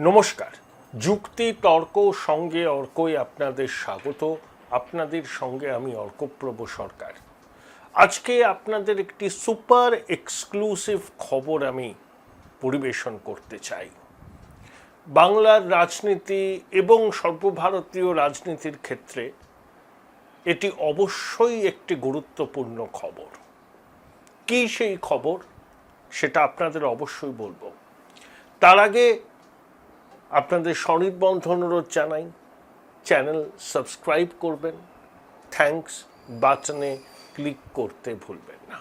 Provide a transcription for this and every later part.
নমস্কার। যুক্তি তর্ক সঙ্গে অর্কই আপনাদের স্বাগত। আপনাদের সঙ্গে আমি অর্কপ্রভ সরকার। আজকে আপনাদের একটি সুপার এক্সক্লুসিভ খবর আমি পরিবেশন করতে চাই। বাংলার রাজনীতি এবং সর্বভারতীয় রাজনীতির ক্ষেত্রে এটি অবশ্যই একটি গুরুত্বপূর্ণ খবর। কী সেই খবর সেটা আপনাদের অবশ্যই বলবো। তার আগে আপনাদের সনির্বন্ধ অনুরোধ জানাই, চ্যানেল সাবস্ক্রাইব করবেন, থ্যাঙ্কস বাটনে ক্লিক করতে ভুলবেন না।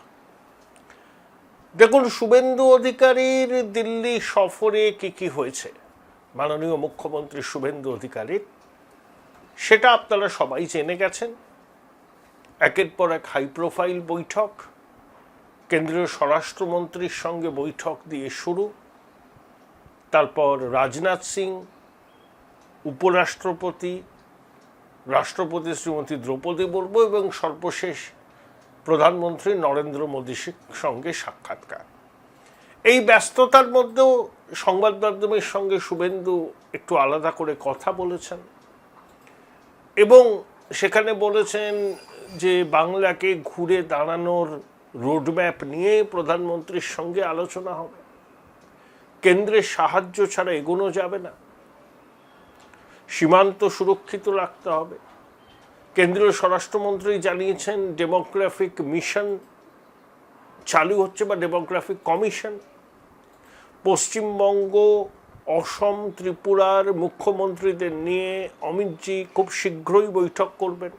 দেখুন, শুভেন্দু অধিকারীর দিল্লি সফরে কি হয়েছে, মাননীয় মুখ্যমন্ত্রী শুভেন্দু অধিকারীর, সেটা আপনারা সবাই জেনে গেছেন। একের পর এক হাই প্রোফাইল বৈঠক, কেন্দ্রীয় স্বরাষ্ট্রমন্ত্রীর সঙ্গে বৈঠক দিয়ে শুরু, তারপর রাজনাথ সিং, উপরাষ্ট্রপতি, রাষ্ট্রপতি শ্রীমতী দ্রৌপদী মুর্মু এবং সর্বশেষ প্রধানমন্ত্রী নরেন্দ্র মোদীর সঙ্গে সাক্ষাৎকার। এই ব্যস্ততার মধ্যেও সংবাদ মাধ্যমের সঙ্গে শুভেন্দু একটু আলাদা করে কথা বলেছেন এবং সেখানে বলেছেন যে বাংলাকে ঘুরে দাঁড়ানোর রোডম্যাপ নিয়ে প্রধানমন্ত্রীর সঙ্গে আলোচনা হবে। কেন্দ্রের সাহায্য ছাড়া এগোনো যাবে না, সীমান্ত সুরক্ষিত রাখতে হবে। কেন্দ্রীয় স্বরাষ্ট্রমন্ত্রী জানিয়েছেন ডেমোগ্রাফিক মিশন চালু হচ্ছে বা ডেমোগ্রাফিক কমিশন। পশ্চিমবঙ্গ, অসম, ত্রিপুরার মুখ্যমন্ত্রীদের নিয়ে অমিতজি খুব শীঘ্রই বৈঠক করবেন,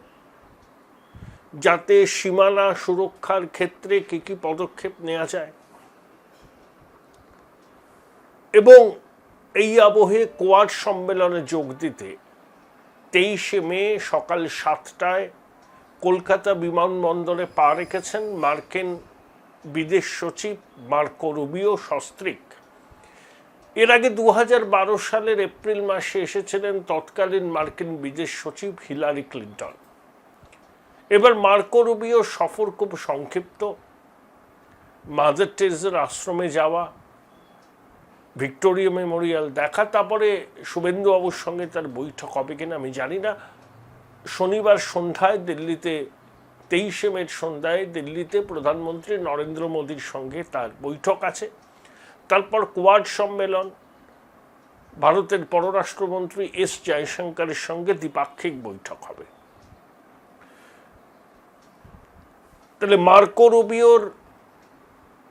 যাতে সীমানা সুরক্ষার ক্ষেত্রে কী পদক্ষেপ নেওয়া যায়। এবং এই আবহে কোয়াড সম্মেলনে যোগ দিতে 23শে মে সকাল 7টায় কলকাতা বিমানবন্দরে পা রেখেছেন মার্কিন বিদেশ সচিব মার্কো রুবিও সস্ত্রীক। এর আগে 2012 সালের এপ্রিল মাসে এসেছিলেন তৎকালীন মার্কিন বিদেশ সচিব হিলারি ক্লিন্টন। এবার মার্কো রুবিও সফর খুব সংক্ষিপ্ত, মাদার টেরেসার আশ্রমে যাওয়া, ভিক্টোরিয়া মেমোরিয়াল দেখা, তারপরে শুভেন্দু বাবুর সঙ্গে তার বৈঠক হবে কিনা আমি জানি না। শনিবার সন্ধ্যায় দিল্লিতে, 23শে মে সন্ধ্যায় দিল্লিতে প্রধানমন্ত্রী নরেন্দ্র মোদীর সঙ্গে তার বৈঠক আছে। তারপর কোয়াড সম্মেলন, ভারতের পররাষ্ট্রমন্ত্রী এস জয়শঙ্করের সঙ্গে দ্বিপাক্ষিক বৈঠক হবে। তাহলে মার্কো রুবিওর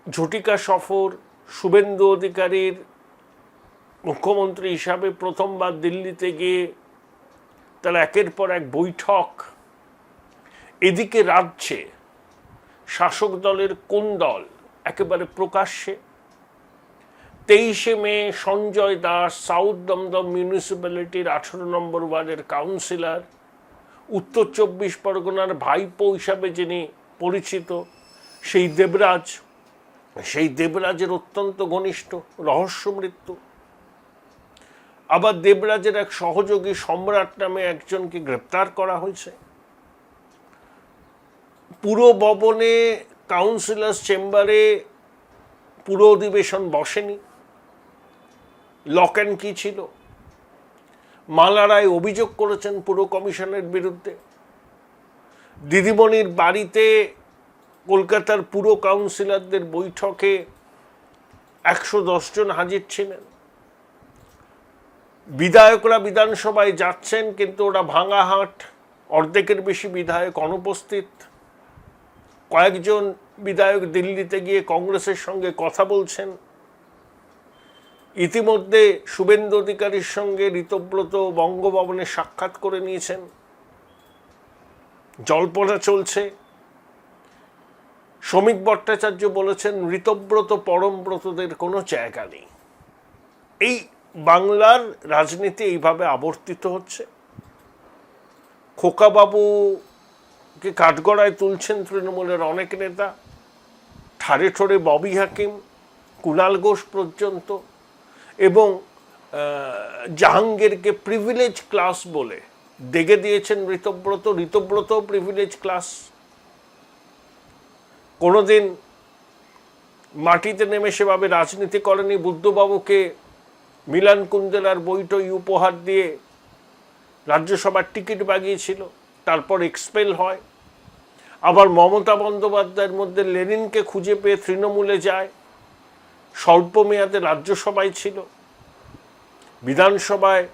ঝটিকা সফর, শুভেন্দু অধিকারীর মুখ্যমন্ত্রী হিসাবে প্রথমবার দিল্লিতে গিয়ে তার একের পর এক বৈঠক। এদিকে রাজ্যে শাসক দলের কোন দল একেবারে প্রকাশ্যে। 23শে মে সঞ্জয় দাস, সাউথ দমদম মিউনিসিপ্যালিটির 18 নম্বর ওয়ার্ডের কাউন্সিলর, উত্তর 24 পরগনার ভাইপো হিসাবে যিনি পরিচিত, সেই দেবরাজের অত্যন্ত ঘনিষ্ঠ, রহস্য মৃত্যু। আবার দেবরাজের এক সহযোগী সম্রাট নামে একজনকে গ্রেপ্তার করা হয়েছে। পুরো ভবনে কাউন্সিলর্স চেম্বারে পুরো অধিবেশন বসেনি, লক অ্যান্ড কি ছিল। মালা রায় অভিযোগ করেছেন পুর কমিশনের বিরুদ্ধে। দিদিমণির বাড়িতে কলকাতার পুর কাউন্সিলরদের বৈঠকে 110 জন হাজির ছিলেন। বিধায়করা বিধানসভায় যাচ্ছেন, কিন্তু ওরা ভাঙা হাট, অর্ধেকের বেশি বিধায়ক অনুপস্থিত। কয়েকজন বিধায়ক দিল্লিতে গিয়ে কংগ্রেসের সঙ্গে কথা বলছেন। ইতিমধ্যে শুভেন্দু অধিকারীর সঙ্গে ঋতব্রত বঙ্গভবনে সাক্ষাৎ করে নিয়েছেন, জল্পনা চলছে। শ্রমিক ভট্টাচার্য বলেছেন ঋতব্রত পরমব্রতদের কোনো জায়গা নেই। এই বাংলার রাজনীতি এইভাবে আবর্তিত হচ্ছে। খোকাবাবুকে কাঠগড়ায় তুলছেন তৃণমূলের অনেক নেতা, ঠারে ঠোরে ববি হাকিম, কুণাল ঘোষ পর্যন্ত, এবং জাহাঙ্গীরকে প্রিভিলেজ ক্লাস বলে দেখে দিয়েছেন ঋতব্রত প্রিভিলেজ ক্লাস। কোনোদিন মাটিতে নেমে সেভাবে রাজনীতি করেনি। বুদ্ধবাবুকে মিলান কুন্দেলার বইটই উপহার দিয়ে রাজ্যসভার টিকিট বাগিয়েছিল, তারপর এক্সপেল হয়। আবার মমতা বন্দ্যোপাধ্যায়ের মধ্যে লেনিনকে খুঁজে পেয়ে তৃণমূলে যায়, স্বল্প মেয়াদে রাজ্যসভায় ছিল, বিধানসভায়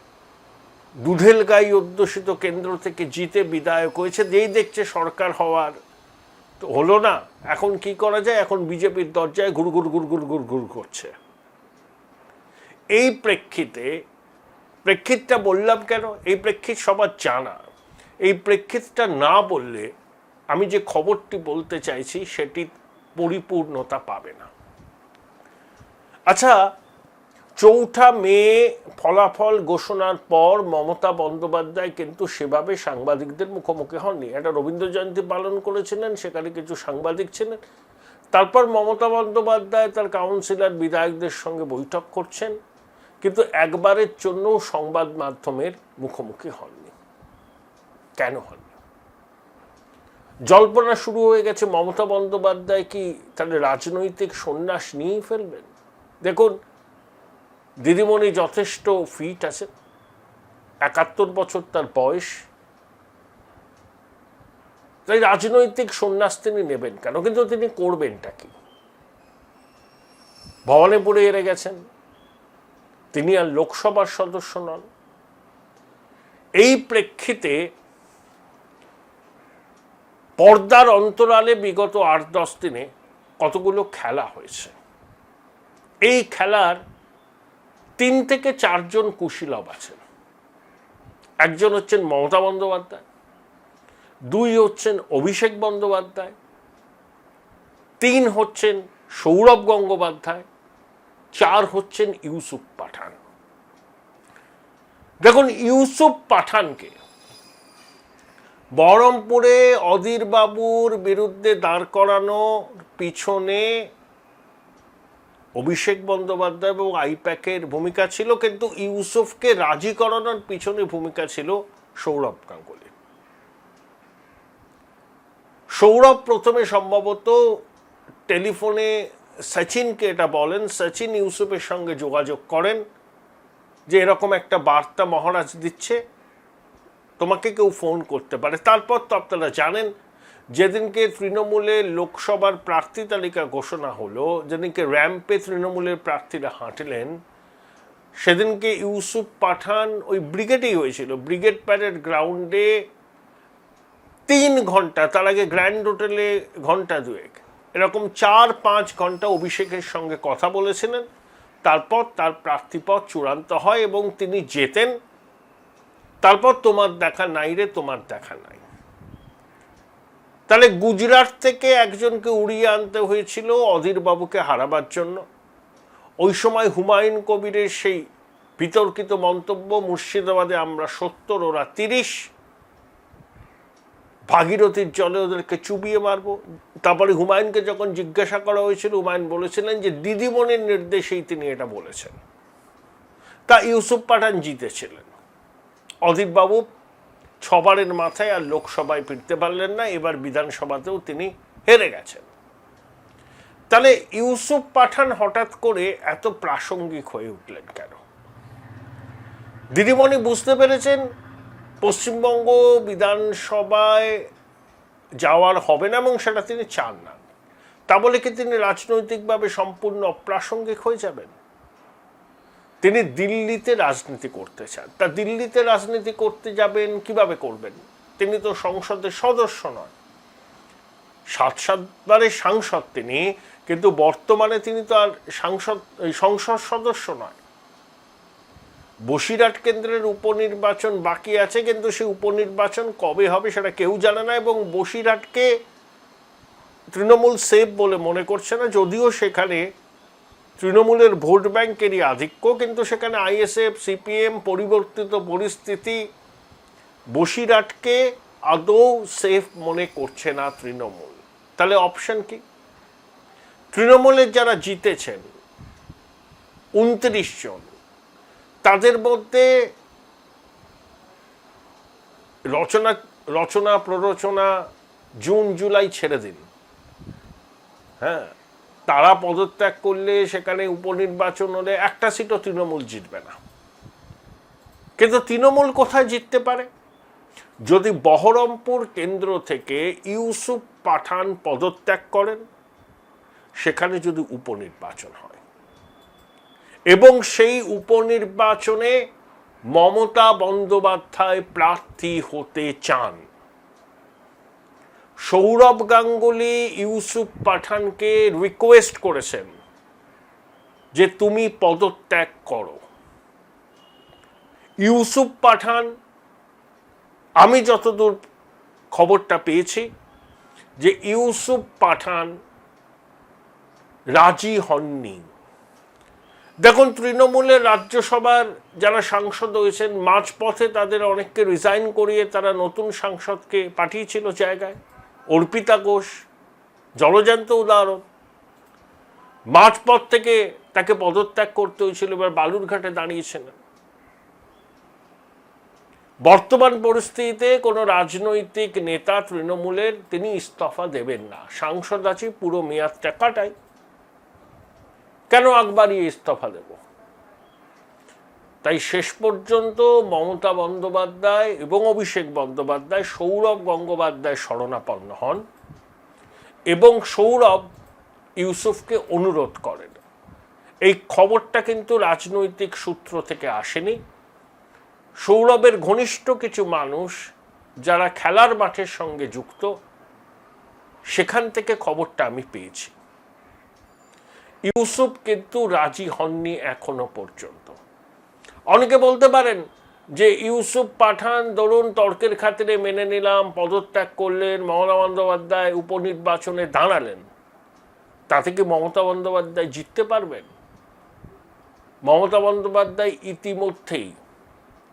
দুধেল গাই অধ্যুষিত কেন্দ্র থেকে জিতে বিধায়ক হয়েছে। যেই দেখছে সরকার হওয়ার তো হলো না, এখন কি করা যায়, এখন বিজেপির দরজায় ঘুরঘুর ঘুরঘুর ঘুরঘুর করছে। এই প্রেক্ষিতটা বললাম কেন, এই প্রেক্ষিত সবার জানা। এই প্রেক্ষিতটা না বললে আমি যে খবরটি বলতে চাইছি সেটি পরিপূর্ণতা পাবে না। আচ্ছা, 4 মে ফলাফল ঘোষণার পর মমতা বন্দ্যোপাধ্যায় কিন্তু সেভাবে সাংবাদিকদের মুখোমুখি হননি। একটা রবীন্দ্র জয়ন্তী পালন করেছিলেন, সেখানে কিছু সাংবাদিক ছিলেন। তারপর মমতা বন্দ্যোপাধ্যায় তার কাউন্সিলর বিধায়কদের সঙ্গে বৈঠক করছেন, কিন্তু একবারের জন্য সংবাদ মাধ্যমের মুখোমুখি হননি। কেন হননি? জল্পনা শুরু হয়ে গেছে মমতা বন্দ্যোপাধ্যায় কি তাহলে রাজনৈতিক সন্ন্যাস নিয়েই ফেলবেন। দেখুন, দিদিমণি যথেষ্ট ফিট আছে, 71 বছর তার বয়স, তাই রাজনৈতিক সন্ন্যাস তিনি নেবেন কেন? কিন্তু তিনি করবেনটা কি? ভবনে পড়ে এড়ে গেছেন, তিনি আর লোকসভার সদস্য নন। এই প্রেক্ষিতে পর্দার অন্তরালে বিগত 8-10 দিনে কতগুলো খেলা হয়েছে। এই খেলার 3 থেকে 4 জন কুশীলব আছেন। একজন হচ্ছেন মমতা বন্দ্যোপাধ্যায়, 2 হচ্ছেন অভিষেক বন্দ্যোপাধ্যায়, 3 হচ্ছেন সৌরভ গঙ্গোপাধ্যায়, 4 হচ্ছেন ইউসুফ পাঠান। দেখুন, ইউসুফ পাঠানকে বহরমপুরে অধীর বাবুর বিরুদ্ধে দাঁড় করানো পিছনে অভিষেক বন্দ্যোপাধ্যায় এবং আইপ্যাকের ভূমিকা ছিল, কিন্তু ইউসুফকে রাজি করানোর পিছনে ভূমিকা ছিল সৌরভ গাঙ্গুলি। সৌরভ প্রথমে সম্ভবত টেলিফোনে সচিনকে এটা বলেন, সচিন ইউসুফের সঙ্গে যোগাযোগ করেন যে এরকম একটা বার্তা মহারাজ দিচ্ছে, তোমাকে কেউ ফোন করতে পারে। তারপর তো আপনারা জানেন, যেদিনকে তৃণমূলের লোকসভার প্রার্থী তালিকা ঘোষণা হলো, যেদিনকে র্যাম্পে তৃণমূলের প্রার্থীরা হাঁটলেন, সেদিনকে ইউসুফ পাঠান ওই ব্রিগেডেই হয়েছিল, ব্রিগেড প্যারেড গ্রাউন্ডে 3 ঘন্টা, তার আগে গ্র্যান্ড হোটেলে ঘন্টা 2 এরকম 4-5 ঘন্টা অভিষেকের সঙ্গে কথা বলেছিলেন। তারপর তার প্রার্থীপদ চূড়ান্ত হয় এবং তিনি জেতেন। তারপর তোমার দেখা নাই রে, তোমার দেখা নাই। তাহলে গুজরাট থেকে একজনকে উড়িয়ে আনতে হয়েছিল অধীর বাবুকে হারাবার জন্য। ওই সময় হুমায়ুন কবিরের সেই বিতর্কিত মন্তব্য, মুর্শিদাবাদে আমরা 70 ওরা 30, ভাগীরথীর জলে ওদেরকে চুবিয়ে মারবো। তারপরে হুমায়ুনকে যখন জিজ্ঞাসা করা হয়েছিল, হুমায়ুন বলেছিলেন যে দিদিমণির নির্দেশেই তিনি এটা বলেছেন। তা ইউসুফ পাঠান জিতেছিলেন। অধীর বাবু 6 বারের মাথায় আর লোকসভায় ফিরতে পারলেন না, এবার বিধানসভাতেও তিনি হেরে গেছেন। তাহলে ইউসুফ পাঠান হঠাৎ করে এত প্রাসঙ্গিক হয়ে উঠলেন কেন? দিদিমণি বুঝতে পেরেছেন পশ্চিমবঙ্গ বিধানসভায় যাওয়ার হবে না এবং সেটা তিনি চান না। তা বলে কি তিনি রাজনৈতিকভাবে সম্পূর্ণ অপ্রাসঙ্গিক হয়ে যাবেন? তিনি দিল্লিতে রাজনীতি করতে চান। তা দিল্লিতে রাজনীতি করতে যাবেন, কিভাবে করবেন? তিনি তো সংসদের সদস্য নন, 7 বারের সাংসদ তিনি, কিন্তু বর্তমানে তিনি তো আর সংসদ সদস্য নয়। বসিরহাট কেন্দ্রের উপনির্বাচন বাকি আছে, কিন্তু সেই উপনির্বাচন কবে হবে সেটা কেউ জানে না এবং বসিরহাটকে তৃণমূল সেফ বলে মনে করছে না, যদিও সেখানে তৃণমূলের ভোট ব্যাংকেরই আধিক্য, কিন্তু সেখানে আইএসএফ, সিপিএম, পরিবর্তিত পরিস্থিতি বসিরহাটকে আদৌ সেফ মনে করছে না তৃণমূল। তাহলে অপশন কি? তৃণমূলের যারা জিতেছেন 29 জন, তাদের মধ্যে রচনা প্ররোচনা জুন জুলাই ছেড়ে দিন, হ্যাঁ, তারা পদত্যাগ করলে সেখানে উপনির্বাচন হলে একটা সিটও তৃণমূল জিতবে না। কিন্তু তৃণমূল কোথায় জিততে পারে? যদি বহরমপুর কেন্দ্র থেকে ইউসুফ পাঠান পদত্যাগ করেন, সেখানে যদি উপনির্বাচন হয় এবং সেই উপনির্বাচনে মমতা বন্দ্যোপাধ্যায় প্রার্থী হতে চান, সৌরভ গাঙ্গুলি ইউসুফ পাঠানকে রিকোয়েস্ট করেছেন যে তুমি পদত্যাগ করো। ইউসুফ পাঠান, আমি যতদূর খবরটা পেয়েছি, যে ইউসুফ পাঠান রাজি হননি। দেখুন, তৃণমূলের রাজ্যসভার যারা সাংসদ হয়েছেন, মাঝপথে তাদের অনেককে রিজাইন করিয়ে তারা নতুন সাংসদকে পাঠিয়েছিল জায়গায়। অর্পিতা ঘোষ জলজান্ত উদাহরণ। মাঝপথ থেকে তাকে পদত্যাগ করতে হয়েছিল, এবার বালুরঘাটে দাঁড়িয়েছিলেন। বর্তমান পরিস্থিতিতে কোনো রাজনৈতিক নেতা তৃণমূলের তিনি ইস্তফা দেবেন না। সাংসদ আছে, পুরো মেয়াদটা কাটাই, কেন একবারই ইস্তফা দেব? তাই শেষ পর্যন্ত মমতা বন্দ্যোপাধ্যায় এবং অভিষেক বন্দ্যোপাধ্যায় সৌরভ গঙ্গোপাধ্যায় শরণাপন্ন হন এবং সৌরভ ইউসুফকে অনুরোধ করেন। এই খবরটা কিন্তু রাজনৈতিক সূত্র থেকে আসেনি। সৌরভের ঘনিষ্ঠ কিছু মানুষ যারা খেলার মাঠের সঙ্গে যুক্ত, সেখান থেকে খবরটা আমি পেয়েছি। ইউসুফ কিন্তু রাজি হননি এখনো পর্যন্ত। অনেকে বলতে পারেন যে ইউসুফ পাঠান ধরুন তর্কের খাতিরে মেনে নিলাম, পদত্যাগ করলেন, মমতা বন্দ্যোপাধ্যায় উপনির্বাচনে দাঁড়ালেন, তাতে কি মমতা বন্দ্যোপাধ্যায় জিততে পারবেন? মমতা বন্দ্যোপাধ্যায় ইতিমধ্যেই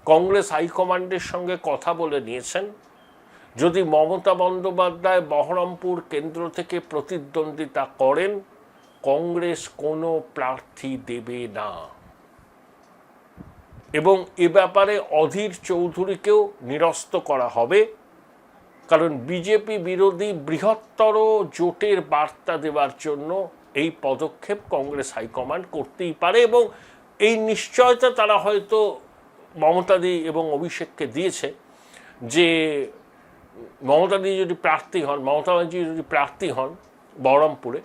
কংগ্রেস হাইকমান্ডের সঙ্গে কথা বলে নিয়েছেন, যদি মমতা বন্দ্যোপাধ্যায় বহরমপুর কেন্দ্র থেকে প্রতিদ্বন্দ্বিতা করেন, কংগ্রেস কোনো প্রার্থী দেবে না। এবং এ ব্যাপারে অধীর চৌধুরীকেও নিরস্ত করা হবে, কারণ বিজেপি বিরোধী বৃহত্তর জোটের বার্তা দেওয়ার জন্য এই পদক্ষেপ কংগ্রেস হাইকমান্ড করতেই পারে। এবং এই নিশ্চয়তা তারা হয়তো মমতাদি এবং অভিষেককে দিয়েছে যে মমতাদি যদি প্রার্থী হন, মমতা ব্যানার্জি যদি প্রার্থী হন বহরমপুরে,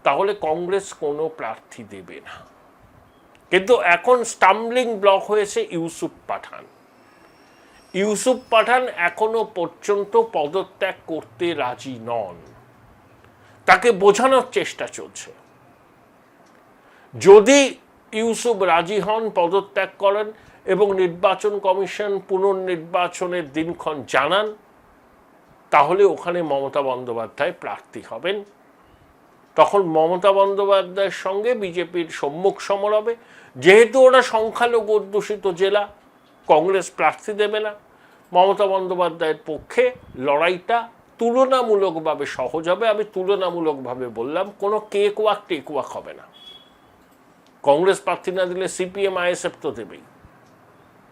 তাহলে কংগ্রেস কোনো প্রার্থী দেবে না। কিন্তু এখন স্টাম্বলিং ব্লক হয়েছে ইউসুফ পাঠান। ইউসুফ পাঠান এখনো পর্যন্ত পদত্যাগ করতে রাজি নন। তাকে বোঝানোর চেষ্টা চলছে। যদি ইউসুফ রাজি হন, পদত্যাগ করেন এবং নির্বাচন কমিশন পুনর্নির্বাচনের দিনক্ষণ জানান, তাহলে ওখানে মমতা বন্দ্যোপাধ্যায় প্রার্থী হবেন। তখন মমতা বন্দ্যোপাধ্যায়ের সঙ্গে বিজেপির সম্মুখ সমর হবে। যেহেতু ওরা সংখ্যালঘু অধ্যুষিত জেলা, কংগ্রেস প্রার্থী দেবে না, মমতা বন্দ্যোপাধ্যায়ের পক্ষে লড়াইটা তুলনামূলকভাবে সহজ হবে। আমি তুলনামূলকভাবে বললাম, কোনো কেক ওয়াক টেক ওয়াক হবে না। কংগ্রেস প্রার্থী না দিলে সিপিএম আইএসএফ তো দেবেই।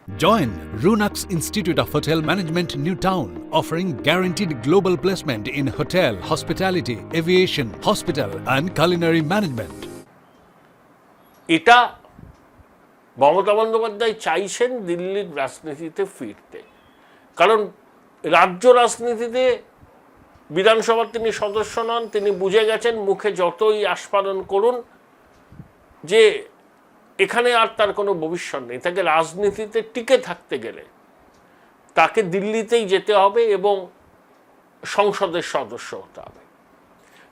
Join Runux Institute of Hotel Management, New Town, offering guaranteed global placement in hotel, hospitality, aviation, hospital and culinary management. এটা মমতা বন্দ্যোপাধ্যায় চাইছেন দিল্লির রাজনীতিতে ফিরতে, কারণ রাজ্য রাজনীতিতে বিধানসভার তিনি সদস্য নন। তিনি বুঝে গেছেন মুখে যতই আস্ফালন করুন যে এখানে আর তার কোনো ভবিষ্যৎ নেই। তাকে রাজনীতিতে টিকে থাকতে গেলে তাকে দিল্লিতেই যেতে হবে এবং সংসদের সদস্য হতে হবে।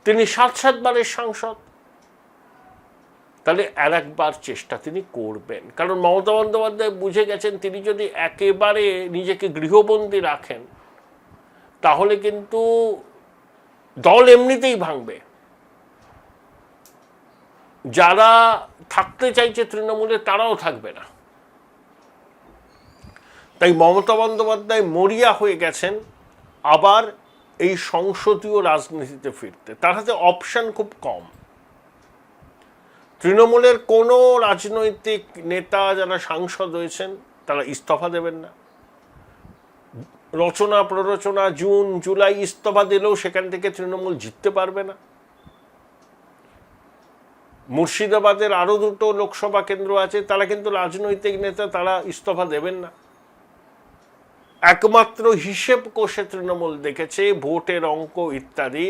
তিনি 7 বারের সাংসদ, তাহলে আর একবার চেষ্টা তিনি করবেন। কারণ মমতা বন্দ্যোপাধ্যায় বুঝে গেছেন তিনি যদি একেবারে নিজেকে গৃহবন্দী রাখেন, তাহলে কিন্তু দল এমনিতেই ভাঙবে। যারা থাকতে চাইছে তৃণমূলে তারাও থাকবে না। তাই মমতা বন্দ্যোপাধ্যায় মরিয়া হয়ে গেছেন আবার এই সংসদীয় রাজনীতিতে ফিরতে। তার হাতে অপশন খুব কম। তৃণমূলের কোনো রাজনৈতিক নেতা যারা সাংসদ হয়েছেন তারা ইস্তফা দেবেন না। রচনা প্ররোচনা জুন জুলাই ইস্তফা দিলেও সেখান থেকে তৃণমূল জিততে পারবে না। মুর্শিদাবাদের আরো 2টো লোকসভা কেন্দ্র আছে, তারা কিন্তু রাজনৈতিক নেতা, তারা ইস্তফা দেবেন না। একমাত্র হিসেব কষে তৃণমূল দেখেছে ভোটের অঙ্ক ইত্যাদি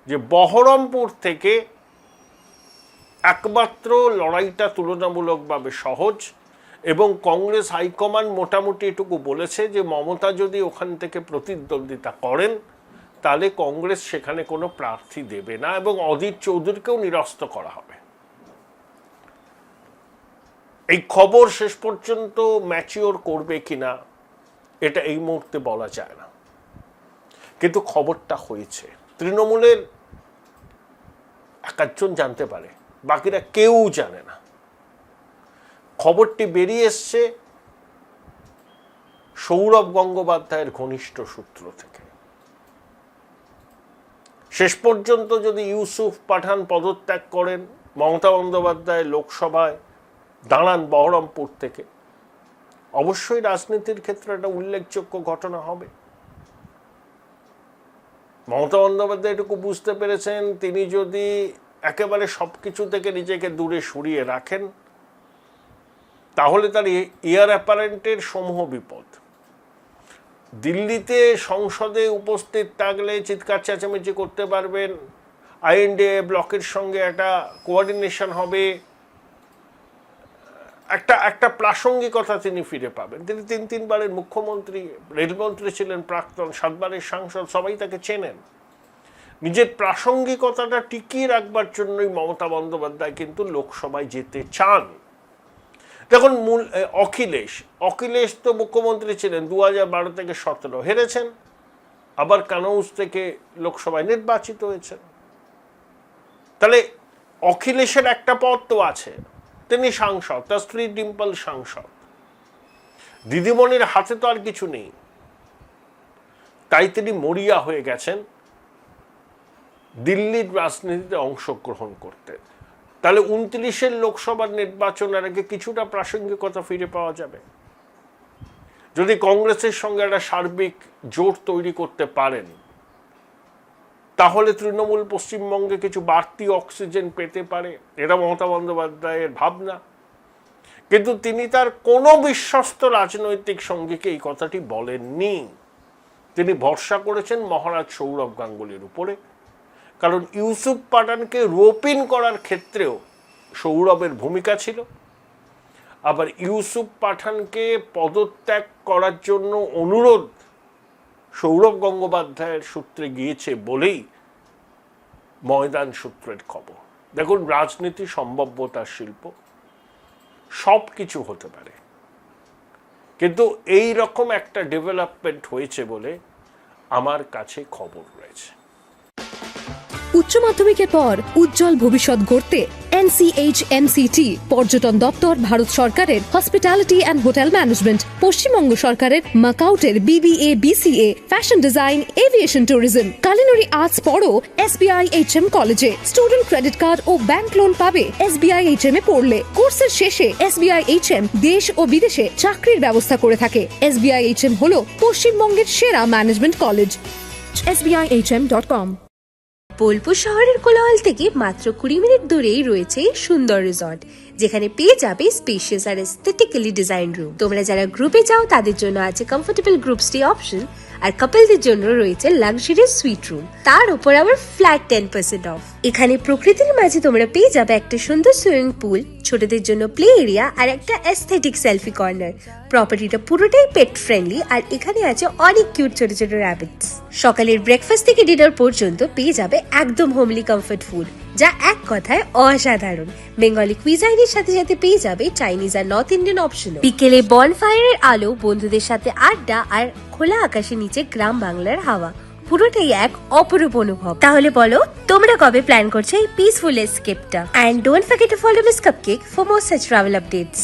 যে বহরমপুর থেকে একমাত্র লড়াইটা তুলনামূলকভাবে সহজ, এবং কংগ্রেস হাইকমান্ড মোটামুটি এটুকু বলেছে যে মমতা যদি ওখান থেকে প্রতিদ্বন্দ্বিতা করেন তাহলে কংগ্রেস সেখানে কোনো প্রার্থী দেবে না এবং অধীর চৌধুরীকেও নিরস্ত করা হবে। এই খবর শেষ পর্যন্ত ম্যাচিওর করবে কিনা এটা এই মুহূর্তে বলা যায় না, কিন্তু খবরটা হয়েছে। তৃণমূলের একজন জানতে পারে, বাকিরা কেউ জানে না। খবরটি বেরিয়ে এসছে সৌরভ গঙ্গোপাধ্যায়ের ঘনিষ্ঠ সূত্র থেকে। শেষ পর্যন্ত যদি ইউসুফ পাঠান পদত্যাগ করেন, মমতা বন্দ্যোপাধ্যায় লোকসভায় দাঁড়ান বহরমপুর থেকে, অবশ্যই রাজনীতির ক্ষেত্রে একটা উল্লেখযোগ্য ঘটনা হবে। মমতা বন্দ্যোপাধ্যায় এটুকু বুঝতে পেরেছেন, তিনি যদি একেবারে সবকিছু থেকে নিজেকে দূরে সরিয়ে রাখেন তাহলে তার এয়ার অ্যাপারেন্টের সমূহ বিপদ। দিল্লিতে সংসদে উপস্থিত থাকলে চিৎকার চেঁচামেচি করতে পারবেন, আইএনডিএ ব্লকের সঙ্গে একটা কোঅর্ডিনেশন হবে, একটা প্রাসঙ্গিকতা তিনি ফিরে পাবেন। তিনি 3-3বারের মুখ্যমন্ত্রী, রেলমন্ত্রী ছিলেন, প্রাক্তন 7বারের সাংসদ, সবাই তাকে চেনেন। নিজের প্রাসঙ্গিকতাটা টিকিয়ে রাখবার জন্যই মমতা বন্দ্যোপাধ্যায় কিন্তু লোকসভায় যেতে চান। দেখুন, অখিলেশ তো মুখ্যমন্ত্রী ছিলেন 2012 থেকে 17, হেরেছেন, আবার কানৌজ থেকে লোকসভায় নির্বাচিত হয়েছেন। তাহলে অখিলেশের একটা পদ তো আছে, তিনি সাংসদ, তার স্ত্রী ডিম্পল সাংসদ। দিদিমণির হাতে তো আর কিছু নেই, তাই তিনি মরিয়া হয়ে গেছেন দিল্লির রাজনীতিতে অংশগ্রহণ করতে। তাহলে 29-এর লোকসভার নির্বাচনের আগে কিছুটা প্রাসঙ্গিকতা ফিরে পাওয়া যাবে। যদি কংগ্রেসের সঙ্গে একটা সার্বিক জোট তৈরি করতে পারেন তাহলে তৃণমূল পশ্চিমবঙ্গে কিছু বাড়তি অক্সিজেন পেতে পারে, এটা মমতা বন্দ্যোপাধ্যায়ের ভাবনা। কিন্তু তিনি তার কোনো বিশ্বস্ত রাজনৈতিক সঙ্গীকে এই কথাটি বলেননি। তিনি ভরসা করেছেন মহারাজ সৌরভ গাঙ্গুলির উপরে, কারণ ইউসুফ পাঠানকে রোপ ইন করার ক্ষেত্রেও সৌরভের ভূমিকা ছিল। আবার ইউসুফ পাঠানকে পদত্যাগ করার জন্য অনুরোধ সৌরভ গঙ্গোপাধ্যায়ের সূত্রে গিয়েছে বলেই ময়দান সূত্রের খবর। দেখুন, রাজনীতি সম্ভাব্যতার শিল্প, সব কিছু হতে পারে, কিন্তু এই রকম একটা ডেভেলপমেন্ট হয়েছে বলে আমার কাছে খবর রয়েছে। উচ্চ মাধ্যমিকের পর উজ্জ্বল ভবিষ্যৎ গড়তে NCHMCT পর্যটন দপ্তর, ভারত সরকারের hospitality and hotel management, Paschimbanga সরকারের মাকাউটের BBA BCA, fashion design, aviation tourism, culinary arts পড়ো SBI HM কলেজে। স্টুডেন্ট ক্রেডিট কার্ড ও ব্যাংক লোন পাবে SBI HM এ পড়লে। কোর্সের শেষে SBI HM দেশ ও বিদেশে চাকরির ব্যবস্থা করে থাকে। SBI HM হলো পশ্চিমবঙ্গের সেরা ম্যানেজমেন্ট কলেজ। SBIHM.com। বোলপুর শহরের কোলাহল থেকে মাত্র 20 মিনিট দূরেই রয়েছে সুন্দর রিসর্ট, যেখানে পেয়ে যাবে স্পেশিয়াস আর এস্থেটিক্যালি ডিজাইন রুম। তোমরা যারা গ্রুপে যাও তাদের জন্য আছে কমফোর্টেবল গ্রুপ স্টে অপশন, আর কাপলদের জন্য রয়েছে লাক্সারিয়াস সুইট রুম, তার উপর আবার ফ্ল্যাট 10% অফ। এখানে প্রকৃতির মাঝে তোমরা পেয়ে যাবে একটা সুন্দর সুইমিং পুল, ছোটদের জন্য প্লে এরিয়া আর একটা এস্থেটিক সেলফি কর্নার। প্রপার্টিটা পুরোটাই পেট ফ্রেন্ডলি, আর এখানে আছে অনেক কিউট ছোট ছোট র্যাবিটস। সকালের ব্রেকফাস্ট থেকে ডিনার পর্যন্ত পেয়ে যাবে একদম হোমলি কমফর্ট ফুড, যা এক কথায় অসাধারণ। বেঙ্গলি কুইজাইনের সাথে সাথে পেয়ে যাবে চাইনিজ আর নর্থ ইন্ডিয়ান অপশনও। বিকেলে বনফায়ারের আলো, বন্ধুদের সাথে আড্ডা আর খোলা আকাশের নিচে গ্রাম বাংলার হাওয়া, পুরোটাই এক অপরূপ অনুভব। তাহলে বলো, তোমরা কবে প্ল্যান করছো এই পিসফুল এসকেপটা? And don't forget to follow miss cupcake for more such travel updates.